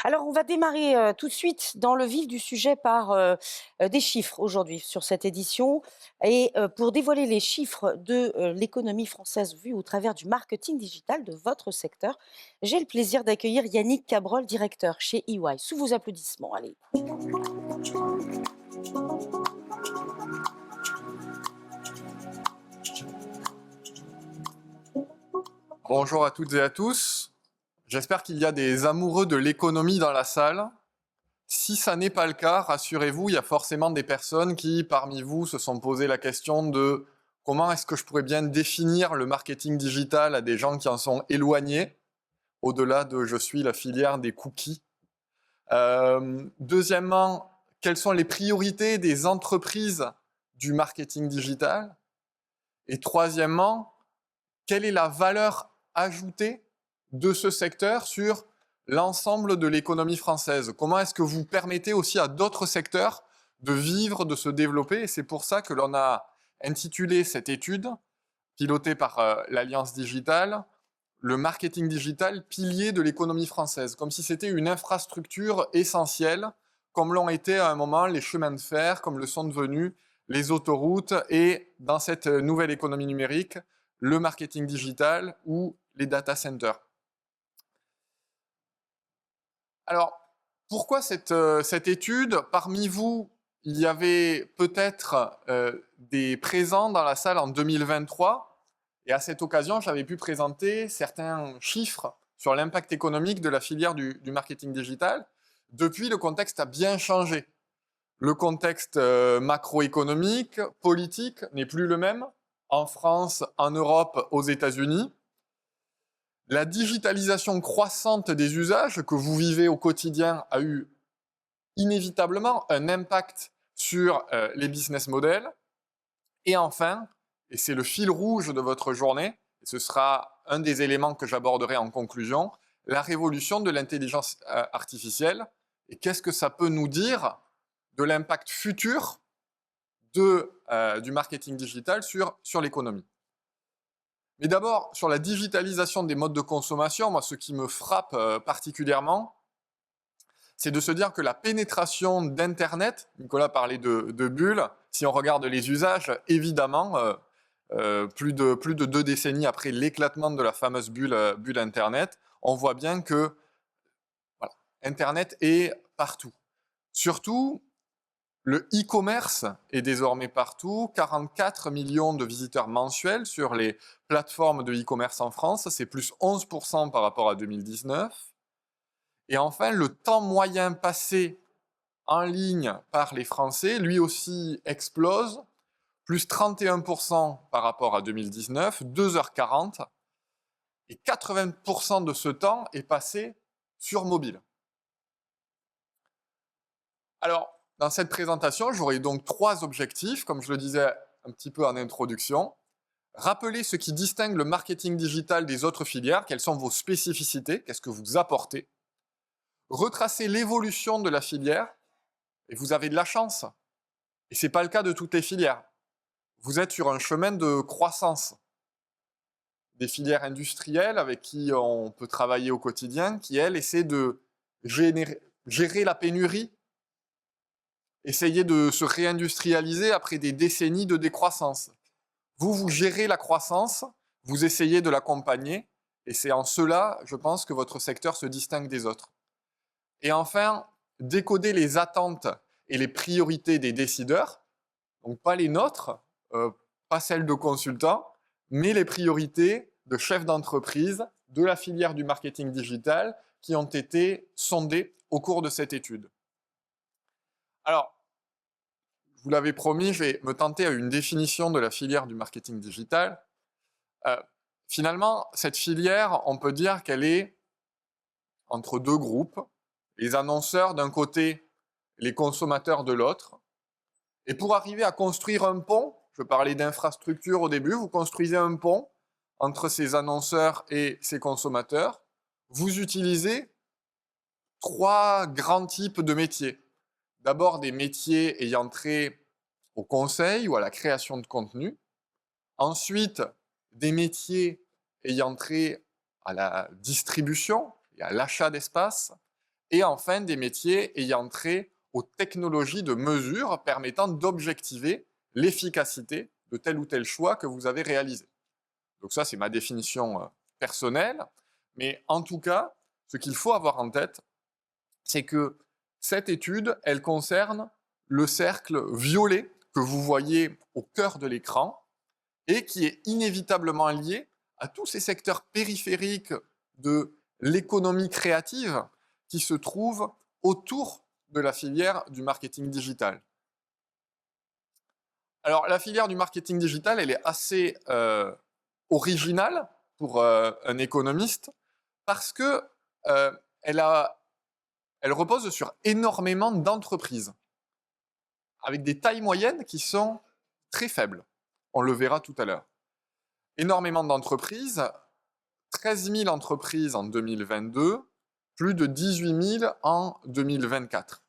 Alors, on va démarrer tout de suite dans le vif du sujet par des chiffres aujourd'hui sur cette édition. Et pour dévoiler les chiffres de l'économie française vue au travers du marketing digital de votre secteur, j'ai le plaisir d'accueillir Yannick Cabrol, directeur chez EY. Sous vos applaudissements, allez. Bonjour à toutes et à tous. J'espère qu'il y a des amoureux de l'économie dans la salle. Si ça n'est pas le cas, rassurez-vous, il y a forcément des personnes qui, parmi vous, se sont posé la question de comment est-ce que je pourrais bien définir le marketing digital à des gens qui en sont éloignés, au-delà de je suis la filière des cookies. Deuxièmement, quelles sont les priorités des entreprises du marketing digital? Et troisièmement, quelle est la valeur ajoutée de ce secteur sur l'ensemble de l'économie française? Comment est-ce que vous permettez aussi à d'autres secteurs de vivre, de se développer? Et c'est pour ça que l'on a intitulé cette étude, pilotée par l'Alliance Digitale, le marketing digital, pilier de l'économie française, comme si c'était une infrastructure essentielle, comme l'ont été à un moment les chemins de fer, comme le sont devenus les autoroutes, et dans cette nouvelle économie numérique, le marketing digital ou les data centers. Alors, pourquoi cette étude? Parmi vous, il y avait peut-être des présents dans la salle en 2023, et à cette occasion, j'avais pu présenter certains chiffres sur l'impact économique de la filière du marketing digital. Depuis, le contexte a bien changé. Le contexte macroéconomique, politique n'est plus le même en France, en Europe, aux États-Unis. La digitalisation croissante des usages que vous vivez au quotidien a eu inévitablement un impact sur les business models. Et enfin, et c'est le fil rouge de votre journée, et ce sera un des éléments que j'aborderai en conclusion, la révolution de l'intelligence artificielle. Et qu'est-ce que ça peut nous dire de l'impact futur du marketing digital sur l'économie? Mais d'abord, sur la digitalisation des modes de consommation, moi, ce qui me frappe particulièrement, c'est de se dire que la pénétration d'Internet, Nicolas parlait de bulles, si on regarde les usages, évidemment, plus de 2 décennies après l'éclatement de la fameuse bulle Internet, on voit bien que voilà, Internet est partout. Surtout, le e-commerce est désormais partout, 44 millions de visiteurs mensuels sur les plateformes de e-commerce en France, c'est plus 11% par rapport à 2019. Et enfin, le temps moyen passé en ligne par les Français, lui aussi explose, plus 31% par rapport à 2019, 2h40, et 80% de ce temps est passé sur mobile. Alors, dans cette présentation, j'aurai donc 3 objectifs, comme je le disais un petit peu en introduction. Rappeler ce qui distingue le marketing digital des autres filières, quelles sont vos spécificités, qu'est-ce que vous apportez. Retracer l'évolution de la filière, et vous avez de la chance, et ce n'est pas le cas de toutes les filières. Vous êtes sur un chemin de croissance. Des filières industrielles avec qui on peut travailler au quotidien, qui, elles, essaient de gérer la pénurie, essayer de se réindustrialiser après des décennies de décroissance. Vous gérez la croissance, vous essayez de l'accompagner, et c'est en cela, je pense, que votre secteur se distingue des autres. Et enfin, décoder les attentes et les priorités des décideurs, donc pas les nôtres, pas celles de consultants, mais les priorités de chefs d'entreprise de la filière du marketing digital qui ont été sondées au cours de cette étude. Alors, je vous l'avais promis, je vais me tenter à une définition de la filière du marketing digital. Finalement, cette filière, on peut dire qu'elle est entre 2 groupes, les annonceurs d'un côté, les consommateurs de l'autre. Et pour arriver à construire un pont, je parlais d'infrastructure au début, vous construisez un pont entre ces annonceurs et ces consommateurs, vous utilisez 3 grands types de métiers. D'abord, des métiers ayant trait au conseil ou à la création de contenu. Ensuite, des métiers ayant trait à la distribution et à l'achat d'espace. et enfin des métiers ayant trait aux technologies de mesure permettant d'objectiver l'efficacité de tel ou tel choix que vous avez réalisé. Donc ça, c'est ma définition personnelle, mais en tout cas, ce qu'il faut avoir en tête, c'est que cette étude, elle concerne le cercle violet que vous voyez au cœur de l'écran et qui est inévitablement lié à tous ces secteurs périphériques de l'économie créative qui se trouvent autour de la filière du marketing digital. Alors, la filière du marketing digital, elle est assez originale pour un économiste parce que elle repose sur énormément d'entreprises avec des tailles moyennes qui sont très faibles. On le verra tout à l'heure. Énormément d'entreprises, 13 000 entreprises en 2022, plus de 18 000 en 2024.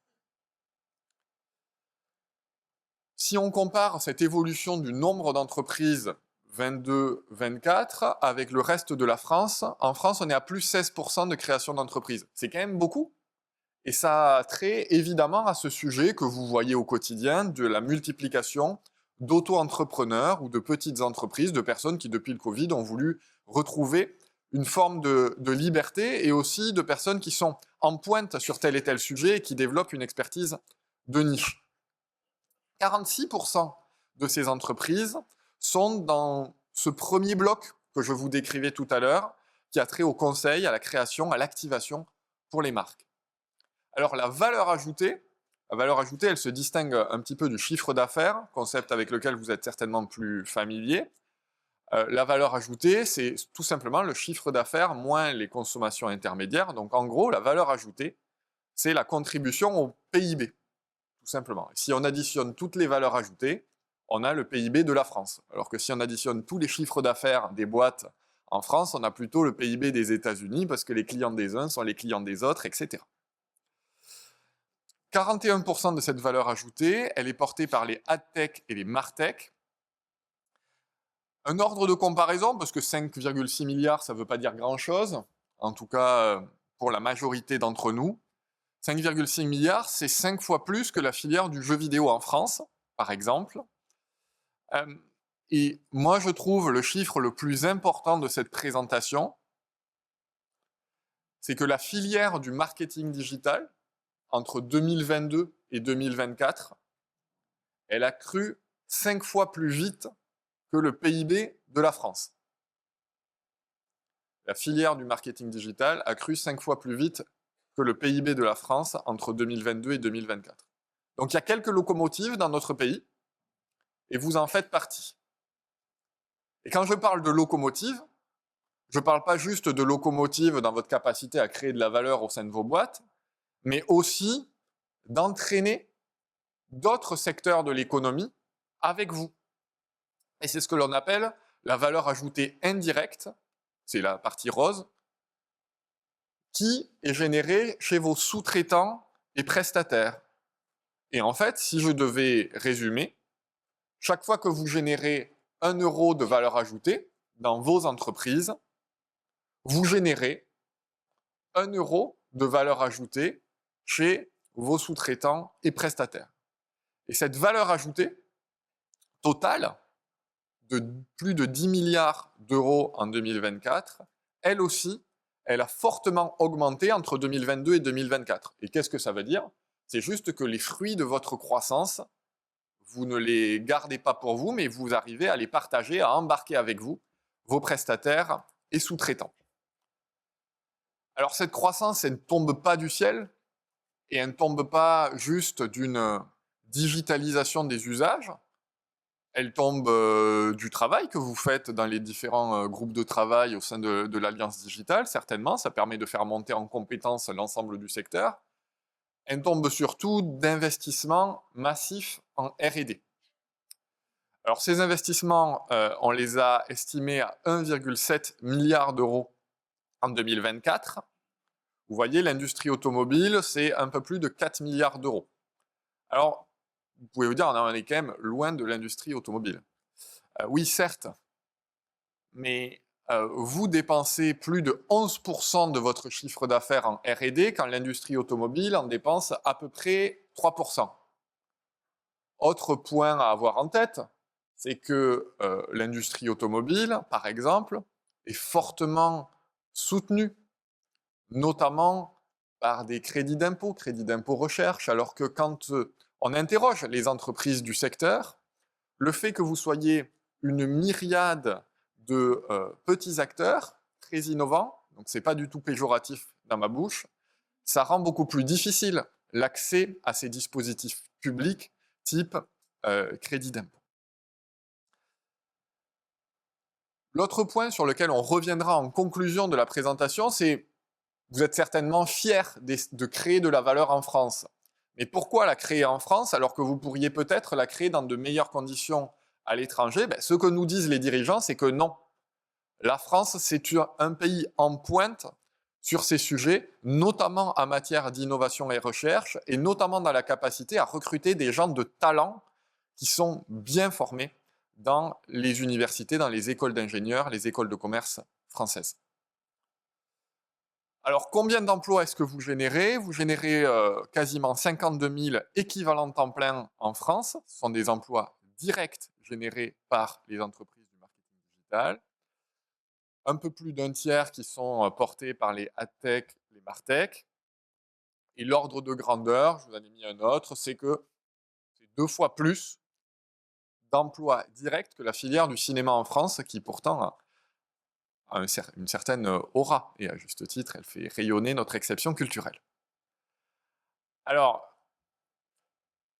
Si on compare cette évolution du nombre d'entreprises 22-24 avec le reste de la France, en France, on est à plus 16% de création d'entreprises. C'est quand même beaucoup. Et ça a trait évidemment à ce sujet que vous voyez au quotidien de la multiplication d'auto-entrepreneurs ou de petites entreprises, de personnes qui, depuis le Covid, ont voulu retrouver une forme de liberté et aussi de personnes qui sont en pointe sur tel et tel sujet et qui développent une expertise de niche. 46% de ces entreprises sont dans ce premier bloc que je vous décrivais tout à l'heure, qui a trait au conseil, à la création, à l'activation pour les marques. Alors la valeur ajoutée, elle se distingue un petit peu du chiffre d'affaires, concept avec lequel vous êtes certainement plus familier. La valeur ajoutée, c'est tout simplement le chiffre d'affaires moins les consommations intermédiaires. Donc en gros, la valeur ajoutée, c'est la contribution au PIB, tout simplement. Si on additionne toutes les valeurs ajoutées, on a le PIB de la France. Alors que si on additionne tous les chiffres d'affaires des boîtes en France, on a plutôt le PIB des États-Unis parce que les clients des uns sont les clients des autres, etc. 41% de cette valeur ajoutée, elle est portée par les AdTech et les MarTech. Un ordre de comparaison, parce que 5,6 milliards, ça ne veut pas dire grand-chose, en tout cas pour la majorité d'entre nous. 5,6 milliards, c'est 5 fois plus que la filière du jeu vidéo en France, par exemple. Et moi, je trouve le chiffre le plus important de cette présentation, c'est que la filière du marketing digital, entre 2022 et 2024, elle a cru 5 fois plus vite que le PIB de la France. La filière du marketing digital a cru 5 fois plus vite que le PIB de la France entre 2022 et 2024. Donc il y a quelques locomotives dans notre pays, et vous en faites partie. Et quand je parle de locomotive, je ne parle pas juste de locomotive dans votre capacité à créer de la valeur au sein de vos boîtes, mais aussi d'entraîner d'autres secteurs de l'économie avec vous. Et c'est ce que l'on appelle la valeur ajoutée indirecte, c'est la partie rose, qui est générée chez vos sous-traitants et prestataires. Et en fait, si je devais résumer, chaque fois que vous générez 1 euro de valeur ajoutée dans vos entreprises, vous générez 1 euro de valeur ajoutée chez vos sous-traitants et prestataires. Et cette valeur ajoutée totale de plus de 10 milliards d'euros en 2024, elle aussi, elle a fortement augmenté entre 2022 et 2024. Et qu'est-ce que ça veut dire? C'est juste que les fruits de votre croissance, vous ne les gardez pas pour vous, mais vous arrivez à les partager, à embarquer avec vous vos prestataires et sous-traitants. Alors cette croissance, elle ne tombe pas du ciel et elle ne tombe pas juste d'une digitalisation des usages. Elle tombe du travail que vous faites dans les différents groupes de travail au sein de l'Alliance Digitale, certainement. Ça permet de faire monter en compétence l'ensemble du secteur. Elle tombe surtout d'investissements massifs en R&D. Alors ces investissements, on les a estimés à 1,7 milliard d'euros en 2024. Vous voyez, l'industrie automobile, c'est un peu plus de 4 milliards d'euros. Alors, vous pouvez vous dire, on est quand même loin de l'industrie automobile. Oui, certes, mais vous dépensez plus de 11% de votre chiffre d'affaires en R&D, quand l'industrie automobile en dépense à peu près 3%. Autre point à avoir en tête, c'est que l'industrie automobile, par exemple, est fortement soutenue, notamment par des crédits d'impôt recherche, alors que quand on interroge les entreprises du secteur, le fait que vous soyez une myriade de petits acteurs très innovants, donc ce n'est pas du tout péjoratif dans ma bouche, ça rend beaucoup plus difficile l'accès à ces dispositifs publics type crédit d'impôt. L'autre point sur lequel on reviendra en conclusion de la présentation, c'est vous êtes certainement fiers de créer de la valeur en France. Mais pourquoi la créer en France alors que vous pourriez peut-être la créer dans de meilleures conditions à l'étranger? Ce que nous disent les dirigeants, c'est que non. La France, c'est un pays en pointe sur ces sujets, notamment en matière d'innovation et recherche, et notamment dans la capacité à recruter des gens de talent qui sont bien formés dans les universités, dans les écoles d'ingénieurs, les écoles de commerce françaises. Alors, combien d'emplois est-ce que vous générez? Vous générez quasiment 52 000 équivalents temps plein en France. Ce sont des emplois directs générés par les entreprises du marketing digital. Un peu plus d'un tiers qui sont portés par les AdTech, les MarTech. Et l'ordre de grandeur, je vous en ai mis un autre, c'est que c'est 2 fois plus d'emplois directs que la filière du cinéma en France, qui pourtant a une certaine aura. Et à juste titre, elle fait rayonner notre exception culturelle. Alors,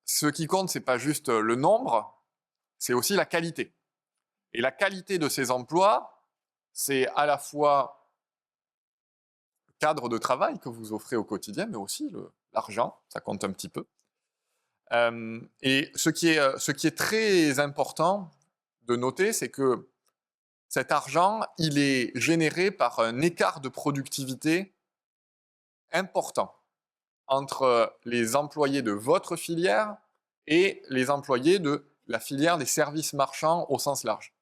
ce qui compte, ce n'est pas juste le nombre, c'est aussi la qualité. Et la qualité de ces emplois, c'est à la fois le cadre de travail que vous offrez au quotidien, mais aussi l'argent, ça compte un petit peu. Et ce qui est très important de noter, c'est que cet argent, il est généré par un écart de productivité important entre les employés de votre filière et les employés de la filière des services marchands au sens large.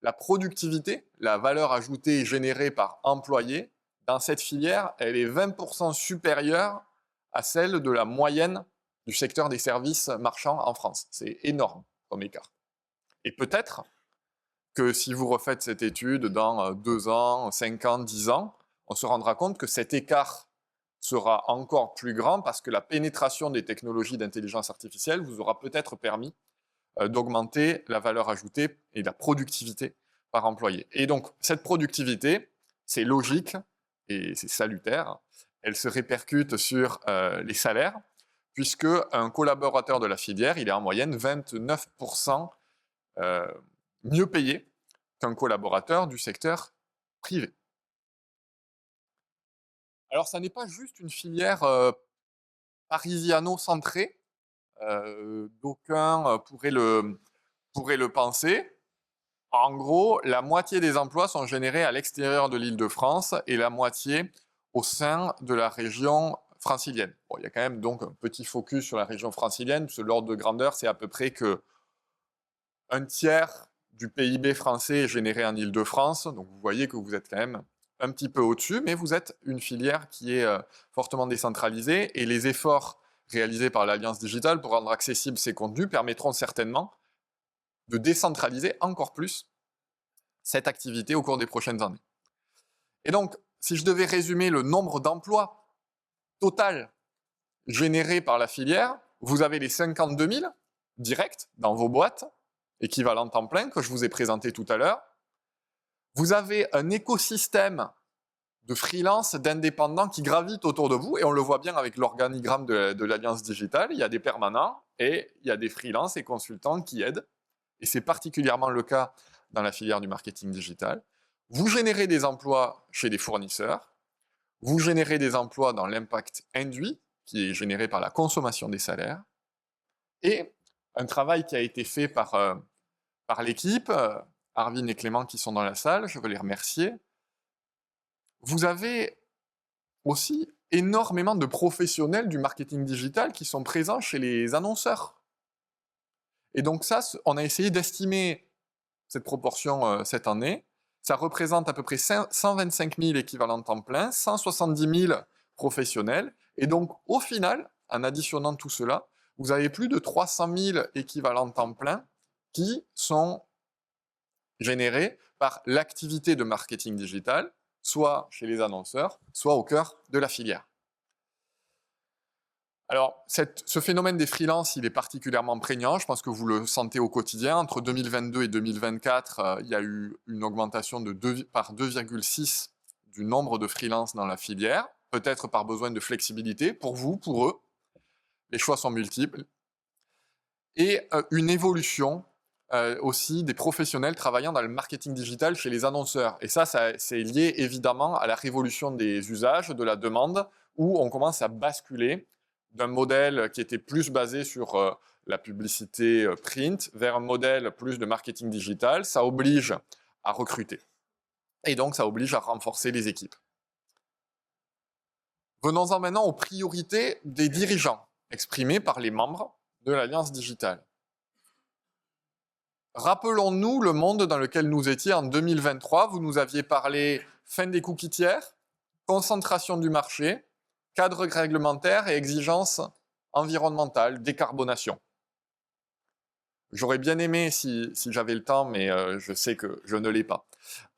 La productivité, la valeur ajoutée générée par employé, dans cette filière, elle est 20% supérieure à celle de la moyenne du secteur des services marchands en France. C'est énorme comme écart. Et peut-être que si vous refaites cette étude dans 2 ans, 5 ans, 10 ans, on se rendra compte que cet écart sera encore plus grand parce que la pénétration des technologies d'intelligence artificielle vous aura peut-être permis d'augmenter la valeur ajoutée et la productivité par employé. Et donc, cette productivité, c'est logique et c'est salutaire. Elle se répercute sur les salaires, puisque un collaborateur de la filière, il est en moyenne 29% mieux payé qu'un collaborateur du secteur privé. Alors, ça n'est pas juste une filière parisiano-centrée, d'aucuns pourraient le penser. En gros, la moitié des emplois sont générés à l'extérieur de l'Île-de-France et la moitié au sein de la région francilienne. Bon, il y a quand même donc un petit focus sur la région francilienne, parce que l'ordre de grandeur, c'est à peu près que un tiers du PIB français est généré en Île-de-France. Donc vous voyez que vous êtes quand même un petit peu au-dessus, mais vous êtes une filière qui est fortement décentralisée et les efforts réalisés par l'Alliance Digitale pour rendre accessibles ces contenus permettront certainement de décentraliser encore plus cette activité au cours des prochaines années. Et donc, si je devais résumer le nombre d'emplois total générés par la filière, vous avez les 52 000 directs dans vos boîtes, équivalent temps plein, que je vous ai présenté tout à l'heure. Vous avez un écosystème de freelance, d'indépendants qui gravitent autour de vous, et on le voit bien avec l'organigramme de l'Alliance Digitale, il y a des permanents et il y a des freelances et consultants qui aident, et c'est particulièrement le cas dans la filière du marketing digital. Vous générez des emplois chez des fournisseurs, vous générez des emplois dans l'impact induit, qui est généré par la consommation des salaires, et un travail qui a été fait par l'équipe, Arvin et Clément qui sont dans la salle, je veux les remercier. Vous avez aussi énormément de professionnels du marketing digital qui sont présents chez les annonceurs. Et donc ça, on a essayé d'estimer cette proportion cette année, Ça représente à peu près 125 000 équivalents temps plein, 170 000 professionnels. Et donc, au final, en additionnant tout cela, vous avez plus de 300 000 équivalents temps plein qui sont générés par l'activité de marketing digital, soit chez les annonceurs, soit au cœur de la filière. Alors, ce phénomène des freelances, il est particulièrement prégnant. Je pense que vous le sentez au quotidien. Entre 2022 et 2024, il y a eu une augmentation par 2,6 du nombre de freelances dans la filière, peut-être par besoin de flexibilité, pour vous, pour eux. Les choix sont multiples. Et une évolution aussi des professionnels travaillant dans le marketing digital chez les annonceurs. Et ça c'est lié évidemment à la révolution des usages, de la demande, où on commence à basculer d'un modèle qui était plus basé sur la publicité print vers un modèle plus de marketing digital. Ça oblige à recruter. Et donc, ça oblige à renforcer les équipes. Venons-en maintenant aux priorités des dirigeants, exprimées par les membres de l'Alliance digitale. Rappelons-nous le monde dans lequel nous étions en 2023. Vous nous aviez parlé fin des cookies tiers, concentration du marché, cadre réglementaire et exigences environnementales, décarbonation. J'aurais bien aimé, si j'avais le temps, mais je sais que je ne l'ai pas,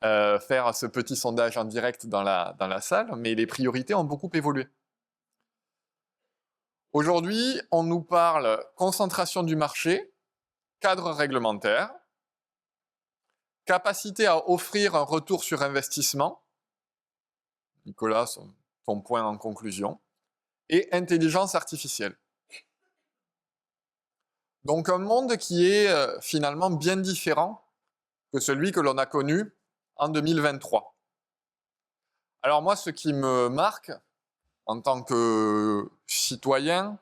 faire ce petit sondage en direct dans la salle, mais les priorités ont beaucoup évolué. Aujourd'hui, on nous parle concentration du marché, cadre réglementaire, capacité à offrir un retour sur investissement, Nicolas, ton point en conclusion, et intelligence artificielle. Donc un monde qui est finalement bien différent que celui que l'on a connu en 2023. Alors moi, ce qui me marque en tant que citoyen,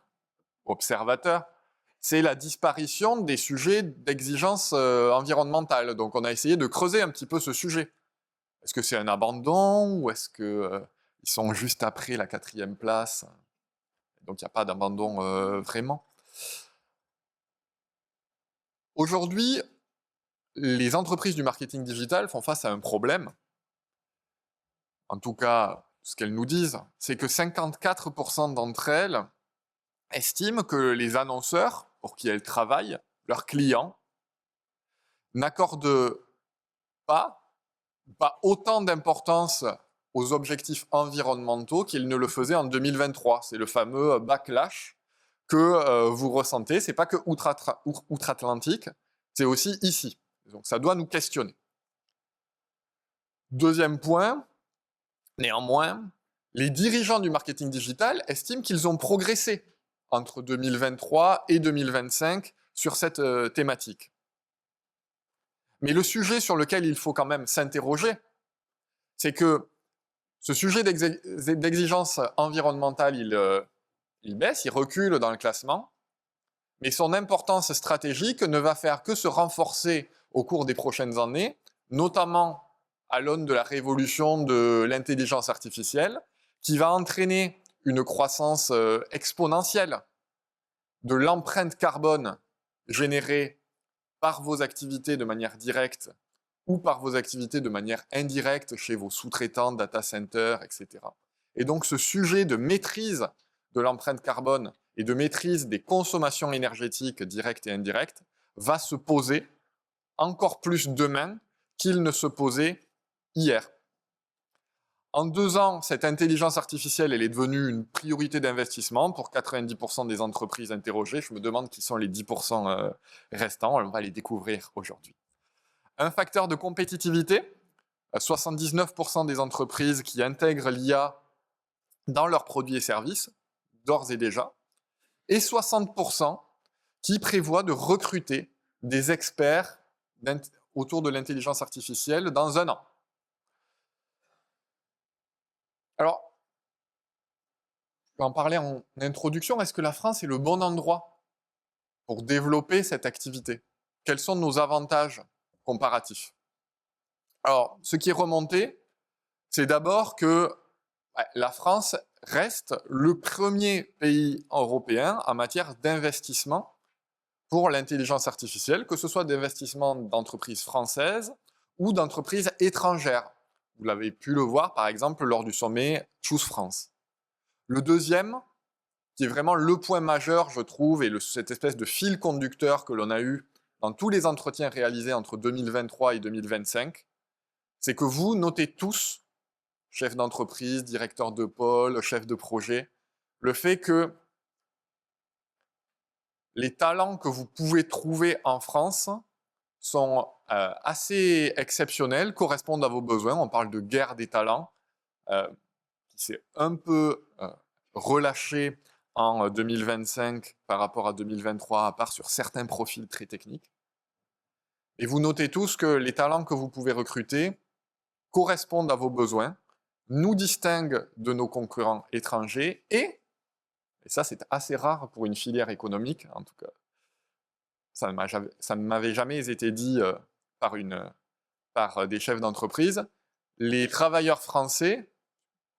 observateur, c'est la disparition des sujets d'exigence environnementale. Donc on a essayé de creuser un petit peu ce sujet. Est-ce que c'est un abandon ou est-ce qu'ils sont juste après la 4e place? Donc il n'y a pas d'abandon vraiment. Aujourd'hui, les entreprises du marketing digital font face à un problème. En tout cas, ce qu'elles nous disent, c'est que 54% d'entre elles estiment que les annonceurs pour qui elles travaillent, leurs clients, n'accordent pas autant d'importance aux objectifs environnementaux qu'ils ne le faisaient en 2023. C'est le fameux backlash que vous ressentez. Ce n'est pas que outre-Atlantique, c'est aussi ici. Donc ça doit nous questionner. Deuxième point, néanmoins, les dirigeants du marketing digital estiment qu'ils ont progressé entre 2023 et 2025 sur cette thématique. Mais le sujet sur lequel il faut quand même s'interroger, c'est que ce sujet d'exigence environnementale, il baisse, il recule dans le classement, mais son importance stratégique ne va faire que se renforcer au cours des prochaines années, notamment à l'aune de la révolution de l'intelligence artificielle, qui va entraîner une croissance exponentielle de l'empreinte carbone générée par vos activités de manière directe ou par vos activités de manière indirecte chez vos sous-traitants, data centers, etc. Et donc ce sujet de maîtrise de l'empreinte carbone et de maîtrise des consommations énergétiques directes et indirectes va se poser encore plus demain qu'il ne se posait hier. En 2 ans, cette intelligence artificielle, elle est devenue une priorité d'investissement pour 90% des entreprises interrogées. Je me demande qui sont les 10% restants. On va les découvrir aujourd'hui. Un facteur de compétitivité, 79% des entreprises qui intègrent l'IA dans leurs produits et services, d'ores et déjà, et 60% qui prévoient de recruter des experts autour de l'intelligence artificielle dans 1 an. Alors, je vais en parler en introduction. Est-ce que la France est le bon endroit pour développer cette activité? Quels sont nos avantages comparatifs? Alors, ce qui est remonté, c'est d'abord que la France reste le premier pays européen en matière d'investissement pour l'intelligence artificielle, que ce soit d'investissement d'entreprises françaises ou d'entreprises étrangères. Vous l'avez pu le voir, par exemple, lors du sommet Choose France. Le deuxième, qui est vraiment le point majeur, je trouve, et cette espèce de fil conducteur que l'on a eu dans tous les entretiens réalisés entre 2023 et 2025, c'est que vous notez tous, chefs d'entreprise, directeurs de pôle, chefs de projet, le fait que les talents que vous pouvez trouver en France sont assez exceptionnels, correspondent à vos besoins. On parle de guerre des talents, qui s'est un peu relâchée en 2025 par rapport à 2023, à part sur certains profils très techniques. Et vous notez tous que les talents que vous pouvez recruter correspondent à vos besoins, nous distinguent de nos concurrents étrangers et ça c'est assez rare pour une filière économique, en tout cas, ça ne m'avait jamais été dit par des chefs d'entreprise, les travailleurs français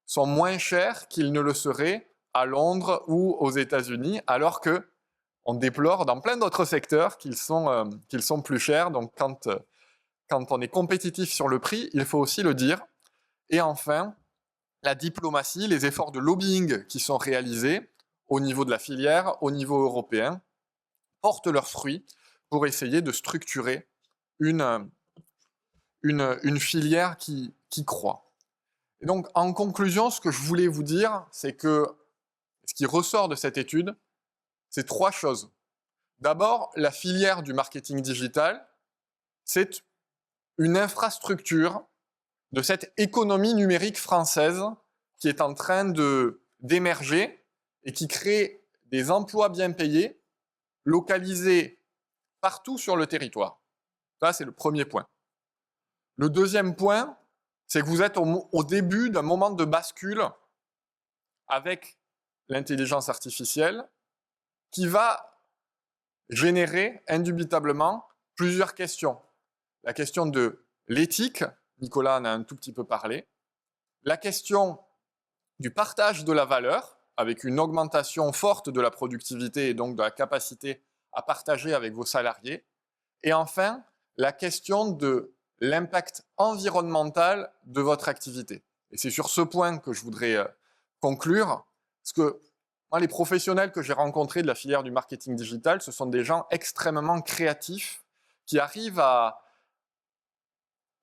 sont moins chers qu'ils ne le seraient à Londres ou aux États-Unis, alors que on déplore dans plein d'autres secteurs qu'ils sont plus chers. Donc quand on est compétitif sur le prix, il faut aussi le dire. Et enfin, la diplomatie, les efforts de lobbying qui sont réalisés au niveau de la filière, au niveau européen, portent leurs fruits pour essayer de structurer une filière qui croît. Et donc, en conclusion, ce que je voulais vous dire, c'est que ce qui ressort de cette étude, c'est 3 choses. D'abord, la filière du marketing digital, c'est une infrastructure de cette économie numérique française qui est en train d'émerger et qui crée des emplois bien payés, localisés partout sur le territoire. Ça, c'est le premier point. Le deuxième point, c'est que vous êtes au début d'un moment de bascule avec l'intelligence artificielle qui va générer indubitablement plusieurs questions. La question de l'éthique, Nicolas en a un tout petit peu parlé, la question du partage de la valeur, avec une augmentation forte de la productivité et donc de la capacité à partager avec vos salariés, et enfin, la question de l'impact environnemental de votre activité. Et c'est sur ce point que je voudrais conclure, parce que moi, les professionnels que j'ai rencontrés de la filière du marketing digital, ce sont des gens extrêmement créatifs qui arrivent à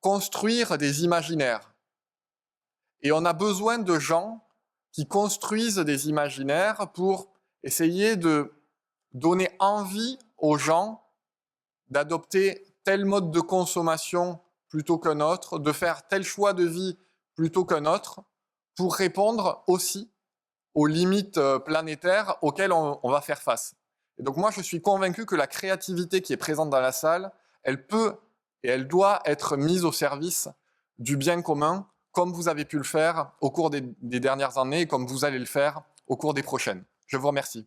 construire des imaginaires. Et on a besoin de gens qui construisent des imaginaires pour essayer de donner envie aux gens d'adopter tel mode de consommation plutôt qu'un autre, de faire tel choix de vie plutôt qu'un autre, pour répondre aussi aux limites planétaires auxquelles on va faire face. Et donc moi, je suis convaincu que la créativité qui est présente dans la salle, elle peut et elle doit être mise au service du bien commun, comme vous avez pu le faire au cours des dernières années et comme vous allez le faire au cours des prochaines. Je vous remercie.